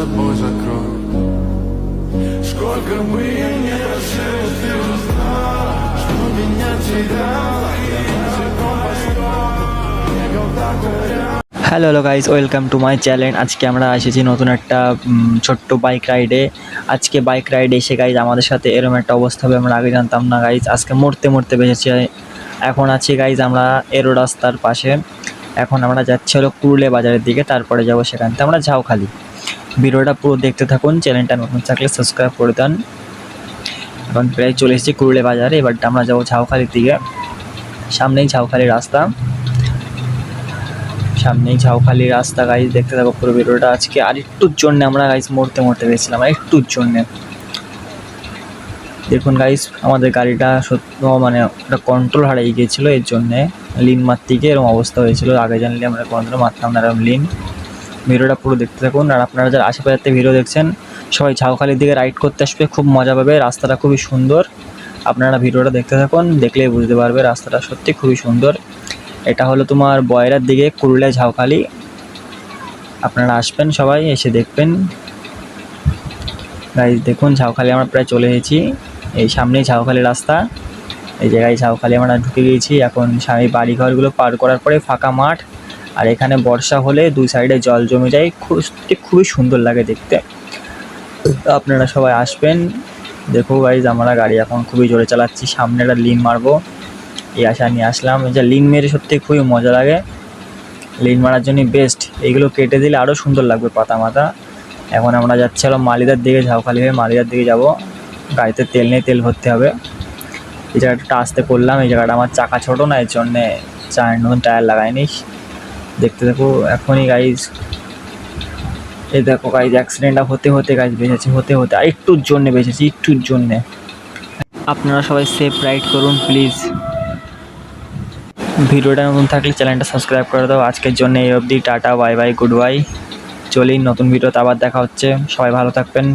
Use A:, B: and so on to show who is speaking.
A: тобой закрою. Сколько бы я ни просил, ты же знала, что меня теряла. Я босиком по стопам бегал такой рядом.
B: Hello guys, welcome to my channel. আজকে আমরা এসেছি নতুন একটা ছোট্ট বাইক রাইডে। আজকে বাইক রাইডে এসে গাইজ আমাদের সাথে এরকম একটা অবস্থা হবে আমরা আগে জানতাম না গাইজ। আজকে মরতে মরতে বেঁচেছি। এখন আছি গাইজ আমরা এরো রাস্তার পাশে। এখন আমরা যাচ্ছি হলো কুরুলে বাজারের দিকে, তারপরে যাবো সেখান থেকে আমরা ঝাউখালি। ভিডিওটা পুরো দেখতে থাকুন, চ্যানেলটা নতুন থাকলে সাবস্ক্রাইব করে দেন। এখন প্রায় চলে এসেছি কুরুলে বাজারে, এবার আমরা যাবো ঝাউখালির দিকে। সামনেই ঝাউখালি রাস্তা, সামনেই ঝাউখালি রাস্তা গাইজ, দেখতে থাকো পুরো ভিডিওটা। আজকে আর একটুর জন্য আমরা গাইজ মরতে গেছিলাম, আর একটুর জন্যে। দেখুন গাইজ আমাদের গাড়িটা সত্য মানে একটা কন্ট্রোল হারিয়ে গিয়েছিলো, এর জন্যে লিন মারতে গিয়ে এরকম অবস্থা হয়েছিল। আগে জানলে আমরা কোনোদিনও মারতাম না এরকম লিন। ভিডিওটা পুরো দেখতে থাকুন। আর আপনারা যারা আশেপাশের থেকে ভিডিও দেখছেন সবাই ঝাউখালির দিকে রাইড করতে আসবে, খুব মজা পাবে। রাস্তাটা খুবই সুন্দর, আপনারা ভিডিওটা দেখতে থাকুন, দেখলেই বুঝতে পারবে রাস্তাটা সত্যি খুবই সুন্দর। এটা হলো তোমার বয়রার দিকে কুরুলে ঝাউখালি। আপনারা আসবেন, সবাই এসে দেখবেন গাইজ। দেখুন ঝাউখালি আমরা প্রায় চলে এসেছি, এই সামনেই ঝাউখালি রাস্তা। এই জায়গায় ঝাউখালি আমরা ঢুকে গিয়েছি। এখন এই বাড়িঘরগুলো পার করার পরে ফাঁকা মাঠ, আর এখানে বর্ষা হলে দুই সাইডে জল জমে যায়, খুবই সুন্দর লাগে দেখতে। তো আপনারা সবাই আসবেন। দেখো গাইজ আমরা গাড়ি এখন খুবই জোরে চালাচ্ছি, সামনে একটা লিন মারবো এই আশা নিয়ে আসলাম। এই যে লিন মেরে সত্যি খুবই মজা লাগে, লিন মারার জন্যই বেস্ট। এইগুলো কেটে দিলে আরও সুন্দর লাগবে পাতা মাথা। এখন আমরা যাচ্ছি হলো মালিদার দিকে, ঝাউখালি হয়ে মালিদার দিকে যাব। গাড়িতে তেল নেই, তেল ভরতে হবে। এই জায়গাটা আসতে করলাম, এই জায়গাটা আমার চাকা ছোটো না, এর জন্যে নতুন টায়ার লাগাইনি। দেখতে দেখো এখনই গাইজ, এই দেখো গাইজ অ্যাক্সিডেন্টটা হতে গাইজ বেঁচেছি, হতে আর একটুর জন্যে বেঁচেছি, একটুর জন্যে। আপনারা সবাই সেফ রাইড করুন প্লিজ। ভিডিওটা নতুন থাকলে চ্যানেলটা সাবস্ক্রাইব করে দাও। আজকের জন্য এই অবধি, tata, bye bye, good bye. চলি নতুন ভিডিওতে আবার দেখা হচ্ছে, সবাই ভালো থাকবেন।